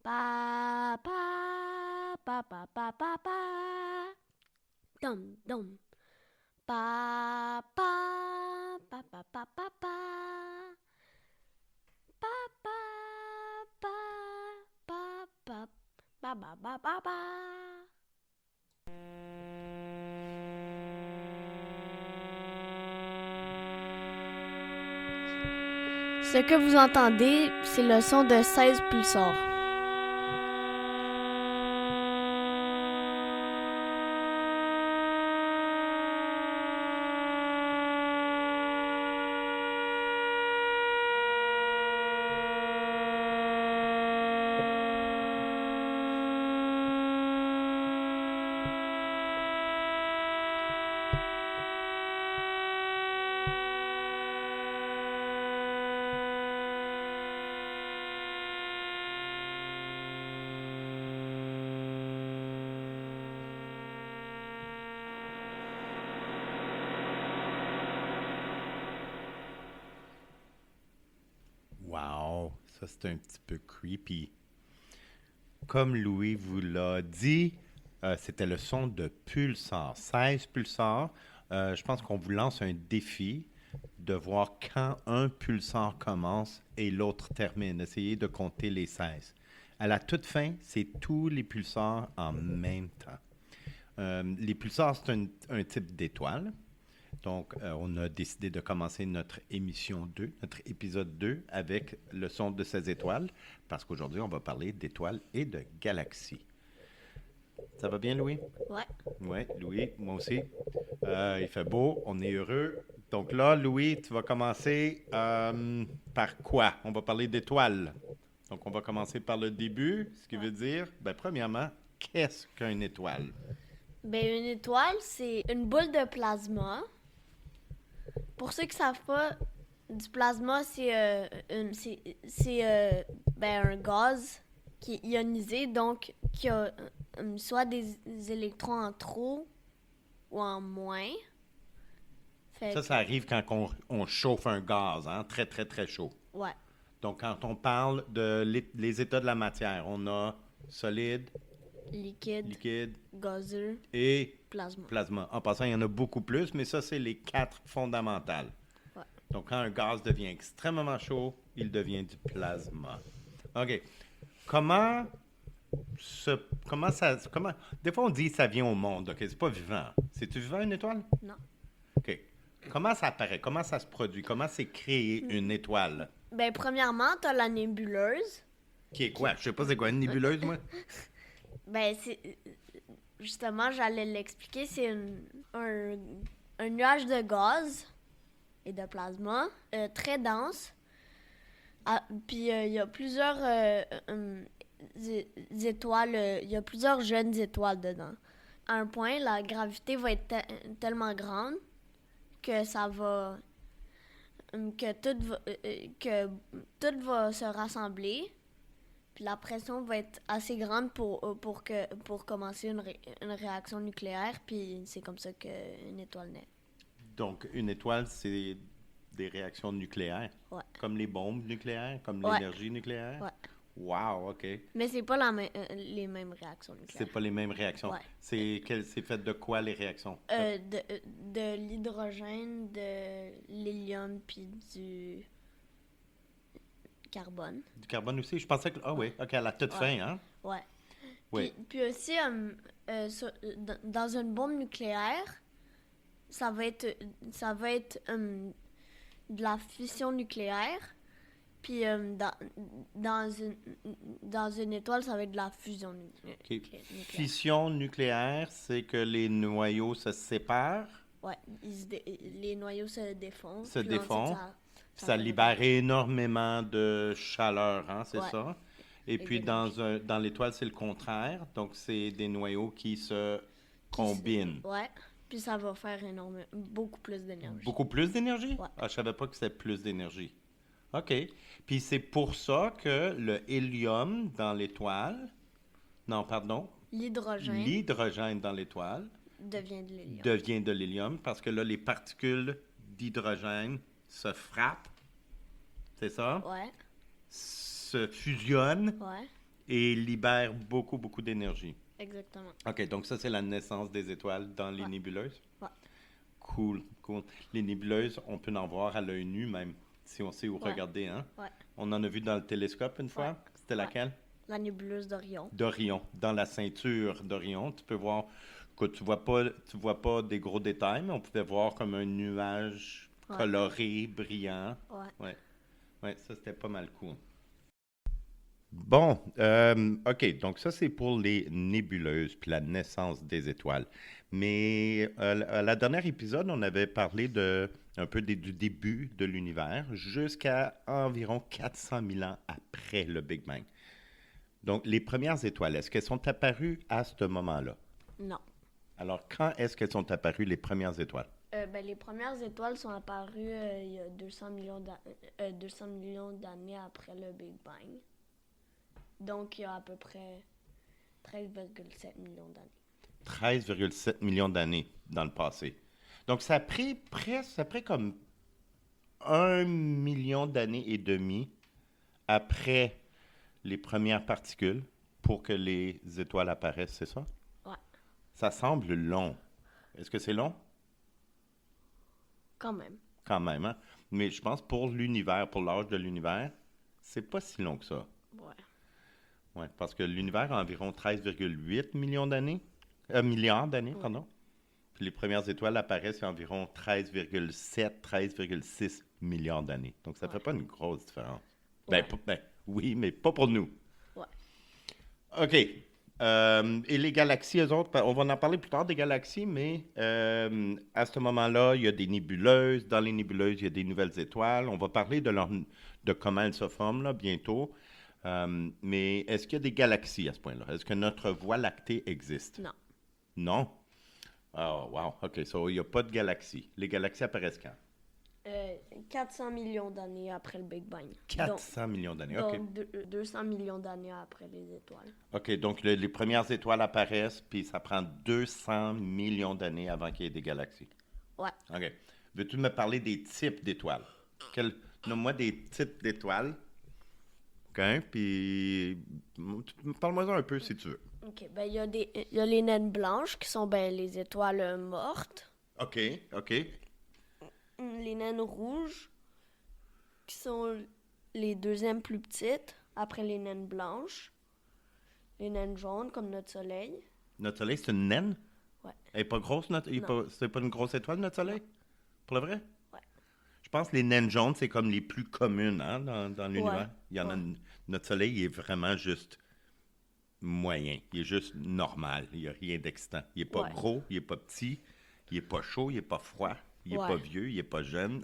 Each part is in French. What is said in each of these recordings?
Pa pa pa pa pa pa pa. Dum dum. Pa pa pa pa pa pa pa. Pa pa pa pa pa pa pa pa pa pa. Ce que vous entendez, c'est le son de 16 pulsars. Wow, ça c'est un petit peu creepy. Comme Louis vous l'a dit, c'était le son de pulsar. 16 pulsars. Je pense qu'on vous lance un défi de voir quand un pulsar commence et l'autre termine. Essayez de compter les 16. À la toute fin, c'est tous les pulsars en même temps. Les pulsars, c'est un type d'étoile. Donc, on a décidé de commencer notre émission 2, notre épisode 2, avec le son de ces étoiles, parce qu'aujourd'hui, on va parler d'étoiles et de galaxies. Ça va bien, Louis? Ouais. Oui, Louis, moi aussi. Il fait beau, on est heureux. Donc là, Louis, tu vas commencer par quoi? On va parler d'étoiles. Donc, on va commencer par le début, ce qui veut dire, premièrement, qu'est-ce qu'une étoile? Ben, une étoile, c'est une boule de plasma. Pour ceux qui ne savent pas, du plasma, c'est un gaz qui est ionisé, donc qui a soit des électrons en trop ou en moins. Ça arrive quand on chauffe un gaz, hein, très, très, très chaud. Ouais. Donc, quand on parle de les états de la matière, on a solide, Liquide, gazeux, et plasma. plasma. En passant, il y en a beaucoup plus, mais ça, c'est les 4 fondamentales. Ouais. Donc, quand un gaz devient extrêmement chaud, il devient du plasma. OK. Comment ça... Des fois, on dit que ça vient au monde. OK, c'est pas vivant. C'est-tu vivant, une étoile? Non. OK. Comment ça apparaît? Comment ça se produit? Comment c'est créé une étoile? Ben, premièrement, t'as la nébuleuse. Qui est quoi? Je sais pas c'est quoi une nébuleuse, moi. Ben, c'est... Justement, j'allais l'expliquer. C'est un nuage de gaz et de plasma très dense. Puis il y a plusieurs étoiles, il y a plusieurs jeunes étoiles dedans. À un point, la gravité va être tellement grande que ça va... que tout va se rassembler. Puis la pression va être assez grande pour commencer une réaction nucléaire. Puis c'est comme ça qu'une étoile naît. Donc, une étoile, c'est des réactions nucléaires. Ouais. Comme les bombes nucléaires, comme Ouais. l'énergie nucléaire. Ouais. Wow, OK. Mais c'est pas les mêmes réactions nucléaires. C'est pas les mêmes réactions. Ouais. C'est fait de quoi les réactions? De l'hydrogène, de l'hélium, puis du carbone. Du carbone aussi? Je pensais que... Ah oui, OK, à la toute fin, hein? Ouais. Oui. Puis aussi, dans une bombe nucléaire, ça va être de la fission nucléaire. Puis dans une étoile, ça va être de la fusion nucléaire. Fission nucléaire, c'est que les noyaux se séparent. Ouais, les noyaux se défoncent. Se puis défont. ensuite, Ça libère énormément de chaleur, hein, c'est Ouais. ça? Et puis dans l'étoile, c'est le contraire. Donc, c'est des noyaux qui se combinent. Ouais. Puis ça va faire beaucoup plus d'énergie. Beaucoup plus d'énergie? Ouais. Ah, je savais pas que c'était plus d'énergie. OK. Puis c'est pour ça que le hélium dans l'étoile... Non, pardon. L'hydrogène dans l'étoile devient de l'hélium. devient de l'hélium parce que là, les particules d'hydrogène se frappent. C'est ça? Ouais. Se fusionnent Ouais. et libèrent beaucoup, beaucoup d'énergie. Exactement. OK, donc ça, c'est la naissance des étoiles dans les nébuleuses? Ouais. Cool, cool. Les nébuleuses, on peut en voir à l'œil nu même, si on sait où regarder, hein? Ouais. On en a vu dans le télescope une fois. Ouais. C'était laquelle? La nébuleuse d'Orion. D'Orion. Dans la ceinture d'Orion, tu peux voir que tu vois pas des gros détails, mais on pouvait voir comme un nuage coloré, brillant. Ouais. Ouais. Ouais, ça, c'était pas mal cool. Bon, OK, donc ça, c'est pour les nébuleuses puis la naissance des étoiles. Mais à la dernière épisode, on avait parlé un peu du début de l'univers jusqu'à environ 400 000 ans après le Big Bang. Donc, les premières étoiles, est-ce qu'elles sont apparues à ce moment-là? Non. Alors, quand est-ce qu'elles sont apparues, les premières étoiles? Les premières étoiles sont apparues il y a 200 millions d'années après le Big Bang. Donc, il y a à peu près 13,7 millions d'années. 13,7 millions d'années dans le passé. Donc, ça a pris comme 1 million d'années et demi après les premières particules pour que les étoiles apparaissent, c'est ça? Ouais. Ça semble long. Est-ce que c'est long? Quand même. Quand même, hein? Mais je pense pour l'univers, pour l'âge de l'univers, c'est pas si long que ça. Ouais. Ouais, parce que l'univers a environ 13,8 millions d'années. Milliards d'années, pardon. Puis les premières étoiles apparaissent il y a environ 13,7, 13,6 milliards d'années. Donc, ça fait pas une grosse différence. Ouais. Oui, mais pas pour nous. Ouais. OK. Et les galaxies, eux autres, on va en parler plus tard des galaxies, mais à ce moment-là, il y a des nébuleuses. Dans les nébuleuses, il y a des nouvelles étoiles. On va parler de comment elles se forment là, bientôt. Mais est-ce qu'il y a des galaxies à ce point-là? Est-ce que notre Voie lactée existe? Non. Non? Oh, wow. OK, so il n'y a pas de galaxies. Les galaxies apparaissent quand? 400 millions d'années après le Big Bang. 400 millions d'années, OK. Donc 200 millions d'années après les étoiles. OK, donc les premières étoiles apparaissent, puis ça prend 200 millions d'années avant qu'il y ait des galaxies. Ouais. OK. Veux-tu me parler des types d'étoiles? Nomme-moi des types d'étoiles. OK, puis parle-moi un peu si tu veux. OK, il y a les naines blanches qui sont les étoiles mortes. OK, OK. Les naines rouges qui sont les deuxièmes plus petites après les naines blanches. Les naines jaunes comme notre soleil. Notre soleil, c'est une naine? Ouais. Elle n'est pas grosse, c'est pas une grosse étoile, notre soleil? Non. Pour le vrai? Ouais. Je pense que les naines jaunes, c'est comme les plus communes hein, dans l'univers. Ouais. Il y en a notre soleil, il est vraiment juste moyen. Il est juste normal. Il n'y a rien d'excitant. Il n'est pas gros, il n'est pas petit, il n'est pas chaud, il n'est pas froid, il n'est pas vieux, il n'est pas jeune.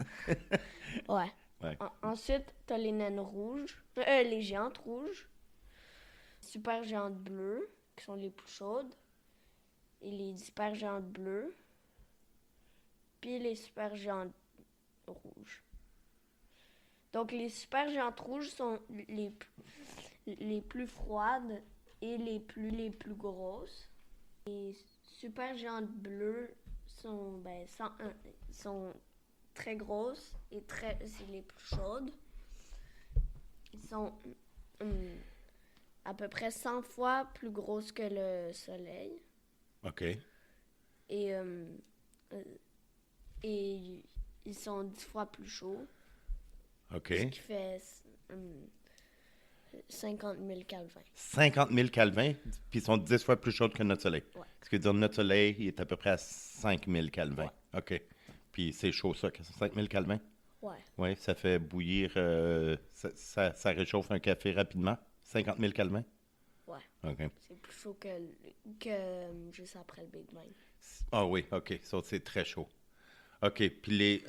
Ouais. Ouais. Ensuite, tu as les naines rouges, les géantes rouges, super géantes bleues, qui sont les plus chaudes, et les super géantes bleues, puis les super géantes rouges. Donc, les super géantes rouges sont les plus froides et les plus grosses. Les super géantes bleues sont très grosses et c'est les plus chaudes. Ils sont à peu près 100 fois plus grosses que le Soleil. OK. Et ils sont 10 fois plus chauds. OK. Ce qui fait 50 000 Kelvin. 50 000 Kelvin, puis ils sont 10 fois plus chauds que notre soleil. Ouais. Ce qui veut dire que notre soleil, il est à peu près à 5 000 Kelvin. Ouais. OK. Puis c'est chaud, ça, 5 000 Kelvin? Ouais. Oui, ça fait bouillir, ça réchauffe un café rapidement. 50 000 Kelvin? Ouais. OK. C'est plus chaud que juste après le Big Bang. Ah oui, OK. Ça, c'est très chaud. OK. Puis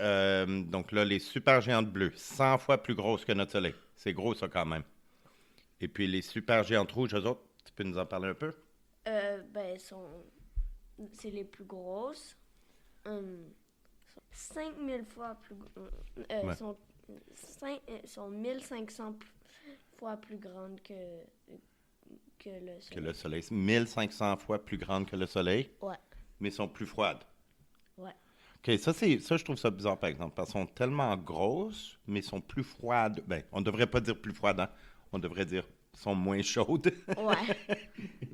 donc là, les supergéantes bleues, 100 fois plus grosses que notre soleil. C'est gros, ça, quand même. Et puis les supergéantes rouges, eux autres, tu peux nous en parler un peu? C'est les plus grosses. 5000 fois plus sont 1500 fois plus grandes que le Soleil. Que le Soleil. 1500 fois plus grandes que le Soleil, Ouais. mais sont plus froides. Ouais. OK, ça, je trouve ça bizarre, par exemple, parce qu'elles sont tellement grosses, mais sont plus froides. Ben, on ne devrait pas dire plus froides, hein? On devrait dire sont moins chaudes. Ouais.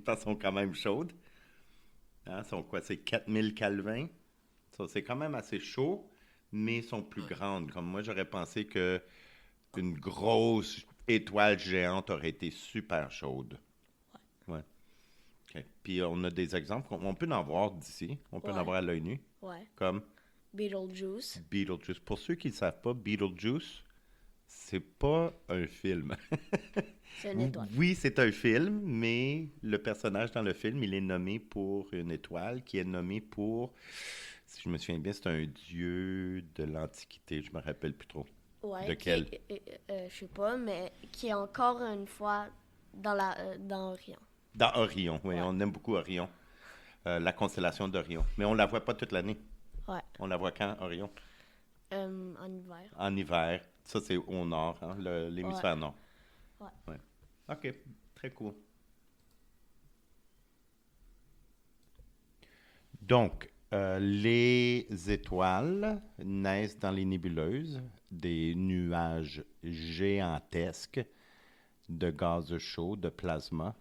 Parce qu'elles sont quand même chaudes. Hein, sont quoi? C'est 4000 Kelvin. Ça, c'est quand même assez chaud, mais sont plus grandes. Comme moi, j'aurais pensé que une grosse étoile géante aurait été super chaude. Ouais. OK. Puis on a des exemples. On peut en voir d'ici. On peut en Ouais. voir à l'œil nu. Ouais. Comme Beetlejuice. Beetlejuice. Pour ceux qui ne savent pas, Beetlejuice, c'est pas un film. C'est une étoile. Oui, c'est un film, mais le personnage dans le film, il est nommé pour une étoile qui est nommée pour, si je me souviens bien, c'est un dieu de l'Antiquité. Je me rappelle plus trop. Ouais. Lequel? Je sais pas, mais qui est encore une fois dans Orion. Dans Orion, oui, Ouais. on aime beaucoup Orion. La constellation d'Orion. Mais on la voit pas toute l'année. Ouais. On la voit quand, Orion? En hiver. En hiver. Ça, c'est au nord, hein, l'hémisphère nord. Ouais. OK, très cool. Donc, les étoiles naissent dans les nébuleuses, des nuages gigantesques de gaz chaud, de plasma.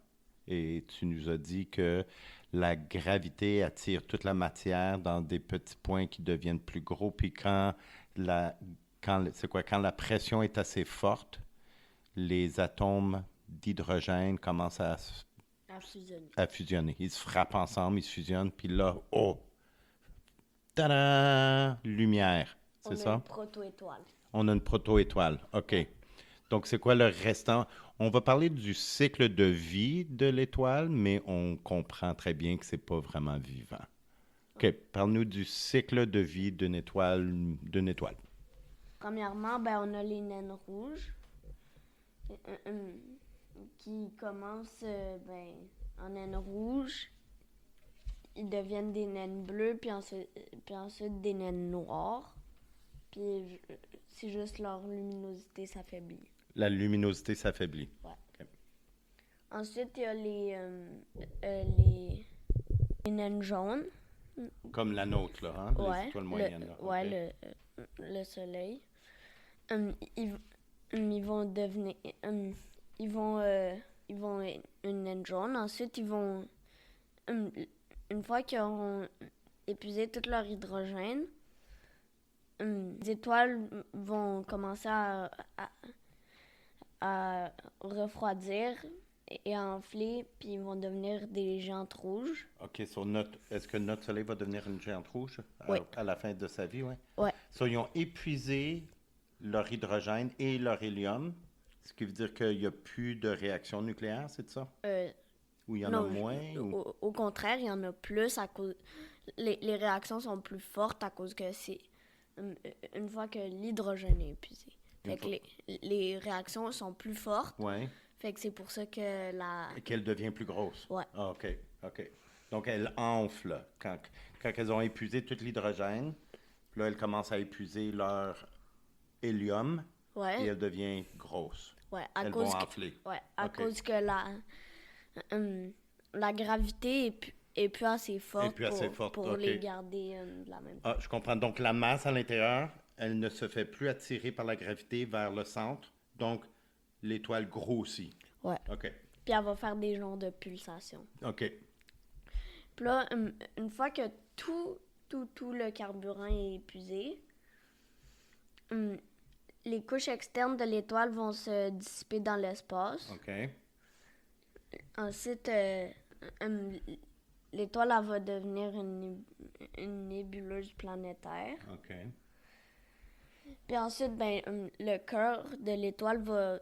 Et tu nous as dit que la gravité attire toute la matière dans des petits points qui deviennent plus gros. Puis quand la pression est assez forte, les atomes d'hydrogène commencent à fusionner. Ils se frappent ensemble, ils se fusionnent, puis là, oh, tada, lumière, c'est ça? On a une proto-étoile. On a une proto-étoile, OK. Donc, c'est quoi le restant? On va parler du cycle de vie de l'étoile, mais on comprend très bien que c'est pas vraiment vivant. OK, parle-nous du cycle de vie d'une étoile. Premièrement, on a les naines rouges qui commencent en naines rouges. Ils deviennent des naines bleues, puis ensuite des naines noires. Puis c'est juste leur luminosité s'affaiblit. La luminosité s'affaiblit. Ouais. OK. Ensuite, il y a les naines jaunes. Comme la nôtre, là, hein? Les étoiles moyennes. Là. Ouais, OK. le soleil. Ils vont devenir... ils vont une naine jaune. Ensuite, ils vont... une fois qu'ils auront épuisé tout leur hydrogène, les étoiles vont commencer à refroidir et à enfler, puis ils vont devenir des géantes rouges. OK, est-ce que notre Soleil va devenir une géante rouge Oui. à la fin de sa vie, oui? Ouais. Ils ont épuisé leur hydrogène et leur hélium, ce qui veut dire qu'il n'y a plus de réaction nucléaire, c'est ça? Ou il y en a moins? Au contraire, il y en a plus à cause... Les réactions sont plus fortes à cause que c'est... une fois que l'hydrogène est épuisé. Fait que les réactions sont plus fortes. Oui. Fait que c'est pour ça que Et qu'elle devient plus grosse? Ouais. Ah, OK. Donc, elle enfle. Quand elles ont épuisé tout l'hydrogène, là, elles commencent à épuiser leur hélium et elle devient grosse. Ouais, elles vont enfler. À cause que la gravité est plus assez forte pour les garder de la même Ah, je comprends. Donc, la masse à l'intérieur, elle ne se fait plus attirer par la gravité vers le centre. Donc, l'étoile grossit. Ouais. OK. Puis elle va faire des genres de pulsations. OK. Puis là, une fois que tout le carburant est épuisé, les couches externes de l'étoile vont se dissiper dans l'espace. OK. Ensuite, l'étoile elle va devenir une nébuleuse planétaire. OK. Puis ensuite, le cœur de l'étoile va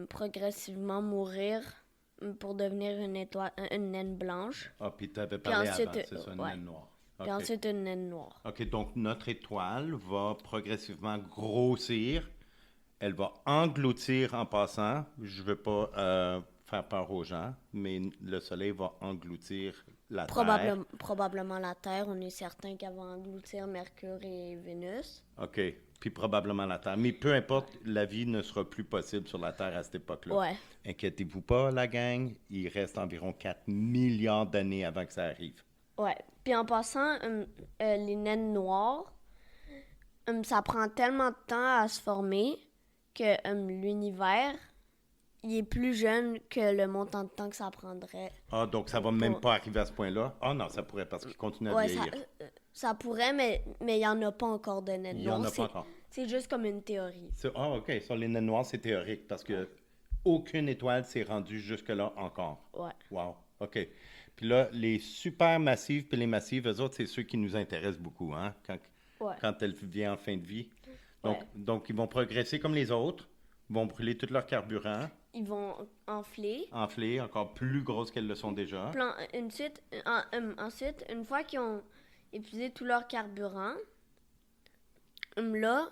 progressivement mourir pour devenir une naine blanche. Ah, puis tu avais parlé ensuite, avant, c'est ça, une naine noire. Puis ensuite, une naine noire. OK, donc notre étoile va progressivement grossir. Elle va engloutir en passant. Je ne veux pas faire peur aux gens, mais le Soleil va engloutir la Terre. Probablement la Terre. On est certain qu'elle va engloutir Mercure et Vénus. OK, puis probablement la Terre. Mais peu importe, la vie ne sera plus possible sur la Terre à cette époque-là. Ouais. Inquiétez-vous pas, la gang. Il reste environ 4 milliards d'années avant que ça arrive. Ouais. Puis en passant, les naines noires, ça prend tellement de temps à se former que l'univers, il est plus jeune que le montant de temps que ça prendrait. Ah, donc ça va même pas arriver à ce point-là? Ah non, ça pourrait parce qu'il continue à Ouais, vieillir. ça pourrait, mais il n'y en a pas encore de naine Il y en noire. a pas encore. C'est juste comme une théorie. Ah, OK. Sur les naines noires, c'est théorique parce que aucune étoile s'est rendue jusque-là encore. Ouais. Wow. OK. Puis là, les supermassives puis les massives, eux autres, c'est ceux qui nous intéressent beaucoup, hein, Ouais. quand elles viennent en fin de vie. Ouais. Donc, ils vont progresser comme les autres, vont brûler tout leur carburant, Ils vont enfler. enfler, encore plus grosses qu'elles le sont déjà. Ensuite, une fois qu'ils ont épuisé tout leur carburant, là,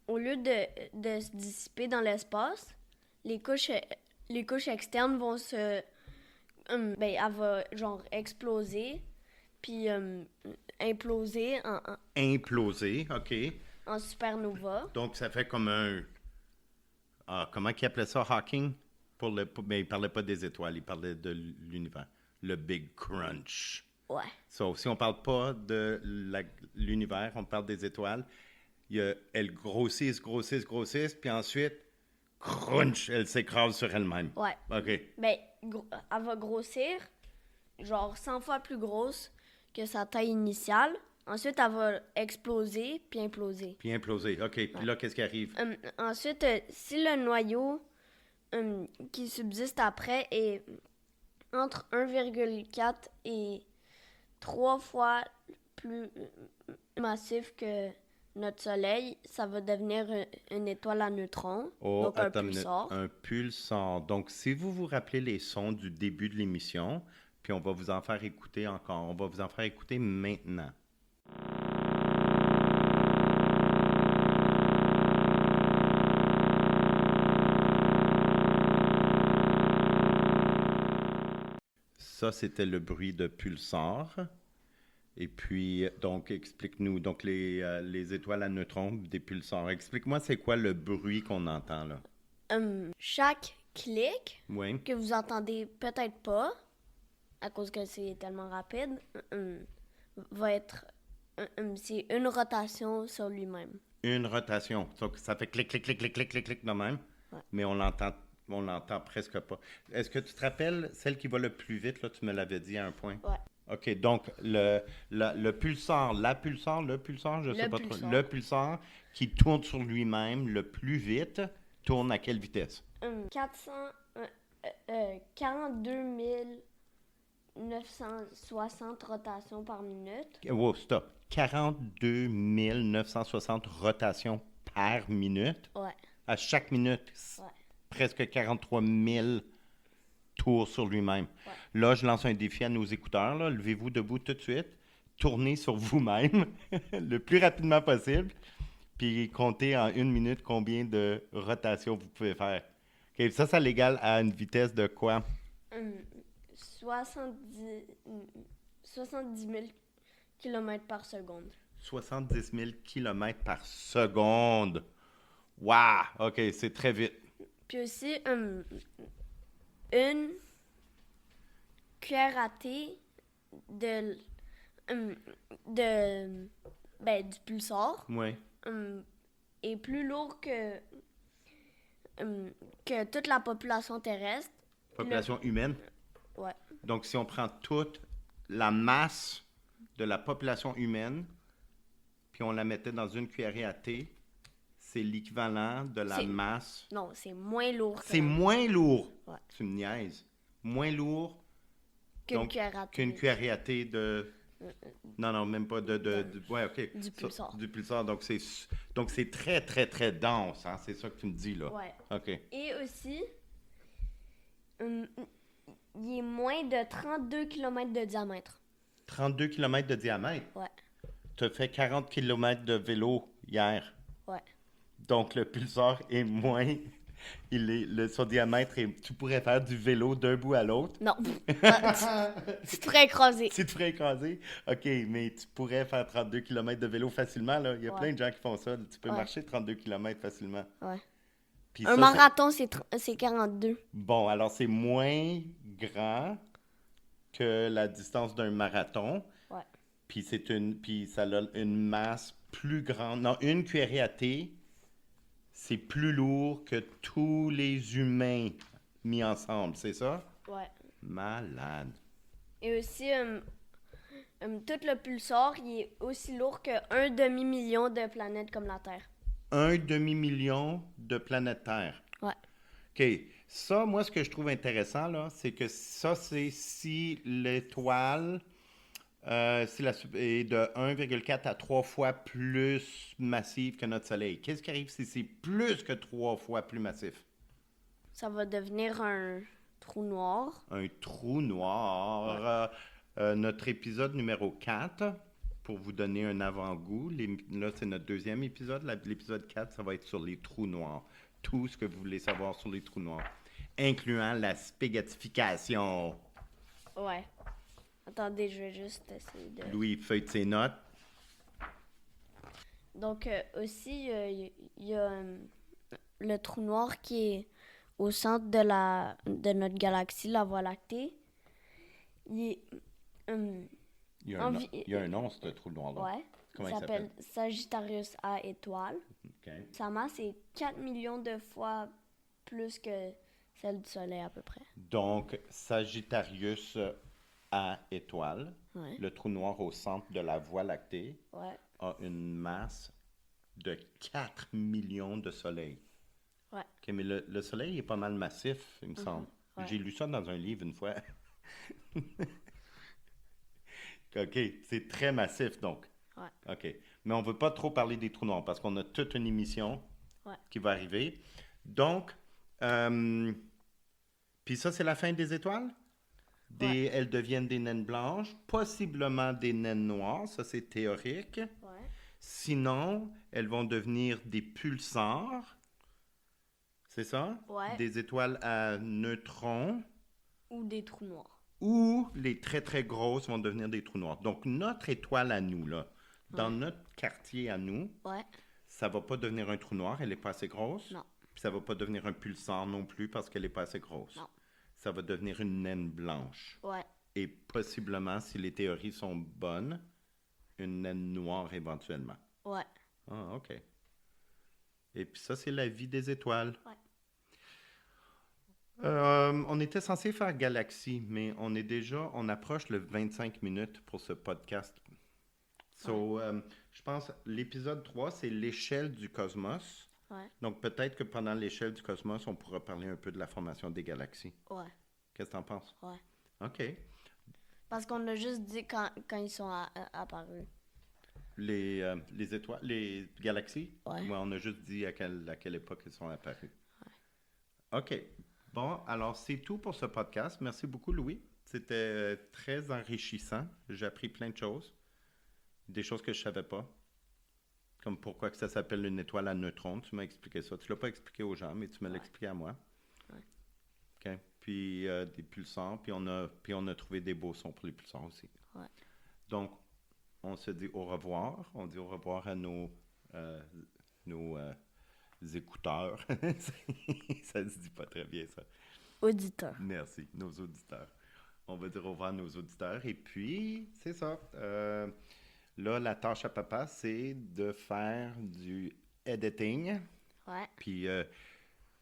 au lieu de se dissiper dans l'espace, les couches externes vont elle va genre exploser, puis imploser Imploser, OK. en supernova. Donc, ça fait comme un... Ah, comment il appelait ça, Hawking? Mais il parlait pas des étoiles, il parlait de l'univers. Le Big Crunch. Ouais. So, si on parle pas de l'univers, on parle des étoiles, elles grossissent, puis ensuite, crunch, elles s'écrasent sur elles-mêmes. Ouais. OK. Ben, elle va grossir, genre 100 fois plus grosse que sa taille initiale. Ensuite, elle va exploser puis imploser. Puis imploser. OK. Puis là, qu'est-ce qui arrive? Ensuite, si le noyau qui subsiste après est entre 1,4 et 3 fois plus massif que notre Soleil, ça va devenir une étoile à neutrons, donc un attends une minute. pulsar. Un pulsar. Donc, si vous vous rappelez les sons du début de l'émission, puis on va vous en faire écouter encore. On va vous en faire écouter maintenant. Ça, c'était le bruit de pulsar. Et puis, donc, explique-nous. Donc, les étoiles à neutrons, des pulsars. Explique-moi, c'est quoi le bruit qu'on entend, là? Chaque clic Oui. que vous entendez peut-être pas, à cause que c'est tellement rapide, va être... c'est une rotation sur lui-même. Une rotation. Donc, ça fait clic, clic, clic, clic, clic, clic, clic de même. Ouais. Mais on l'entend presque pas. Est-ce que tu te rappelles celle qui va le plus vite, là? Tu me l'avais dit à un point. Ouais. OK, donc le pulsar, je sais pas trop. Le pulsar qui tourne sur lui-même le plus vite, tourne à quelle vitesse? 42 960 rotations par minute. Wow, stop. 42 960 rotations par minute. Ouais. À chaque minute, Ouais. presque 43 000 tours sur lui-même. Ouais. Là, je lance un défi à nos écouteurs. Là. Levez-vous debout tout de suite. Tournez sur vous-même le plus rapidement possible. Puis comptez en une minute combien de rotations vous pouvez faire. Okay, ça l'égale à une vitesse de quoi? 70 000 km par seconde. 70 000 km par seconde. Wow! OK, c'est très vite. Puis aussi, une cuillère à thé du pulsar Oui. est plus lourd que toute la population terrestre. Population humaine. Ouais. Donc, si on prend toute la masse de la population humaine, puis on la mettait dans une cuillerée à thé, c'est l'équivalent de la masse. Non, c'est moins lourd. C'est moins lourd. Ouais. Tu me niaises. Moins lourd Qu'une cuillère à thé. qu'une cuillerée à thé de... Non, même pas ouais, OK. Du pulsar. Du pulsar. Donc, c'est très, très, très dense. Hein? C'est ça que tu me dis, là. Ouais. OK. Et aussi, il est moins de 32 km de diamètre. 32 km de diamètre? Ouais. Tu as fait 40 km de vélo hier. Ouais. Donc, le pulsar est moins... son diamètre, tu pourrais faire du vélo d'un bout à l'autre. Non. Tu te ferais écraser. Tu te ferais écraser? OK, mais tu pourrais faire 32 km de vélo facilement. Là. Il y a plein de gens qui font ça. Tu peux marcher 32 km facilement. Ouais. Puis un marathon, c'est 42. Bon, alors c'est moins grand que la distance d'un marathon. Ouais. Puis ça a une masse plus grande. Non, une cuillerée à thé, c'est plus lourd que tous les humains mis ensemble, c'est ça? Ouais. Malade. Et aussi, tout le pulsar, il est aussi lourd qu'un demi-million de planètes comme la Terre. Un demi-million de planètes Terre. Ouais. OK. Ça, moi, ce que je trouve intéressant, là, c'est que ça, c'est si l'étoile est de 1,4 à 3 fois plus massive que notre Soleil. Qu'est-ce qui arrive si c'est plus que 3 fois plus massif? Ça va devenir un trou noir. Un trou noir. Notre épisode numéro 4, pour vous donner un avant-goût, là, c'est notre deuxième épisode. L'épisode 4, ça va être sur les trous noirs. Tout ce que vous voulez savoir sur les trous noirs, incluant la spaghettification. Ouais. Attendez, je vais juste essayer de... Louis feuille de ses notes. Donc, aussi, il y a le trou noir qui est au centre de notre galaxie, la Voie lactée. Il est... Il y a un nom, ce trou noir-là. Ouais. Comment Il il s'appelle? s'appelle Sagittarius A étoile. OK. Sa masse est 4 millions de fois plus que celle du Soleil, à peu près. Donc, Sagittarius A étoile, Ouais. le trou noir au centre de la Voie lactée, Ouais. a une masse de 4 millions de soleils. Ouais. OK, mais le soleil est pas mal massif, il me semble. Ouais. J'ai lu ça dans un livre une fois. OK, c'est très massif, donc. Ouais. OK. Mais on ne veut pas trop parler des trous noirs parce qu'on a toute une émission Ouais. qui va arriver. Donc, puis ça, c'est la fin des étoiles? Elles deviennent des naines blanches, possiblement des naines noires, ça c'est théorique. Ouais. Sinon, elles vont devenir des pulsars, c'est ça? Ouais. Des étoiles à neutrons. Ou des trous noirs. Ou les très très grosses vont devenir des trous noirs. Donc notre étoile à nous, là, dans notre quartier à nous, Ouais. ça va pas devenir un trou noir, elle n'est pas assez grosse. Non. Puis ça va pas devenir un pulsar non plus parce qu'elle n'est pas assez grosse. Non. Ça va devenir une naine blanche. Ouais. Et possiblement, si les théories sont bonnes, une naine noire éventuellement. Ouais. Ah, OK. Et puis ça, c'est la vie des étoiles. Ouais. On était censé faire Galaxie, mais on approche le 25 minutes pour ce podcast. Je pense l'épisode 3, c'est l'échelle du cosmos. Ouais. Donc peut-être que pendant l'échelle du cosmos, on pourra parler un peu de la formation des galaxies. Ouais. Qu'est-ce que t'en penses? Ouais. OK. Parce qu'on a juste dit quand ils sont apparus. Les étoiles, les galaxies? Ouais. On a juste dit à quelle époque ils sont apparus. Ouais. OK. Bon, alors c'est tout pour ce podcast. Merci beaucoup, Louis. C'était très enrichissant. J'ai appris plein de choses. Des choses que je ne savais pas. Comme pourquoi que ça s'appelle une étoile à neutrons. Tu m'as expliqué ça. Tu ne l'as pas expliqué aux gens, mais tu me l'as expliqué à moi. Ouais. OK. Puis des pulsars. Puis on a trouvé des beaux sons pour les pulsars aussi. Ouais. Donc, on se dit au revoir. On dit au revoir à nos écouteurs. Ça se dit pas très bien, ça. Auditeur. Merci, nos auditeurs. On va dire au revoir à nos auditeurs. Et puis, c'est ça. Là, la tâche à papa, c'est de faire du editing. Ouais. Puis,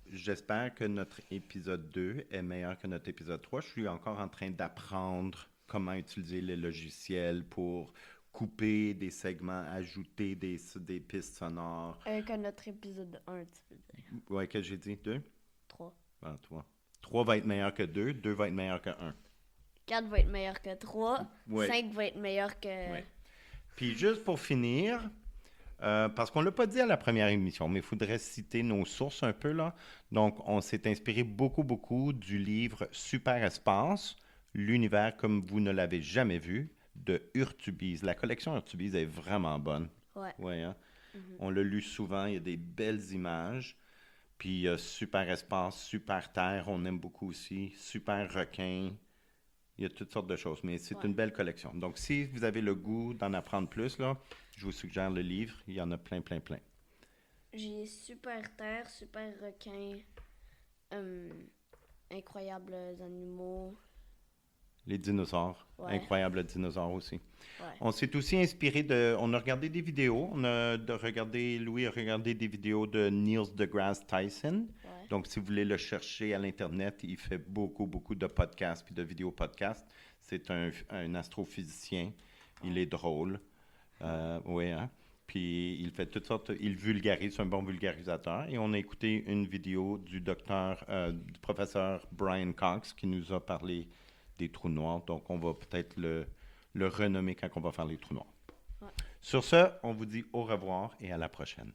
j'espère que notre épisode 2 est meilleur que notre épisode 3. Je suis encore en train d'apprendre comment utiliser les logiciels pour couper des segments, ajouter des pistes sonores. Que notre épisode 1, tu veux dire. Ouais, qu'est-ce que j'ai dit? 2? 3. Ah, 3. 3 va être meilleur que 2, 2 va être meilleur que 1. 4 va être meilleur que 3. Ouais. 5 va être meilleur que... Ouais. Puis juste pour finir, parce qu'on ne l'a pas dit à la première émission, mais il faudrait citer nos sources un peu là. Donc, on s'est inspiré beaucoup du livre Super Espace, l'univers comme vous ne l'avez jamais vu, de Urtubise. La collection Urtubise est vraiment bonne. Ouais. Ouais, hein? On l'a lu souvent, il y a des belles images. Puis Super Espace, Super Terre, on aime beaucoup aussi. Super Requin. Il y a toutes sortes de choses, mais c'est une belle collection. Donc, si vous avez le goût d'en apprendre plus, là, je vous suggère le livre. Il y en a plein. J'ai Super Terre, Super Requin, Incroyables animaux. Les dinosaures. Ouais. Incroyable dinosaure aussi. Ouais. On s'est aussi inspiré de... On a regardé des vidéos. Louis a regardé des vidéos de Neil deGrasse Tyson. Ouais. Donc, si vous voulez le chercher à l'Internet, il fait beaucoup, beaucoup de podcasts puis de vidéos podcasts. C'est un astrophysicien. Il est drôle. Oui, hein? Puis il fait toutes sortes... Il vulgarise, c'est un bon vulgarisateur. Et on a écouté une vidéo du du professeur Brian Cox qui nous a parlé des trous noirs. Donc, on va peut-être le renommer quand on va faire les trous noirs. Ouais. Sur ce, on vous dit au revoir et à la prochaine.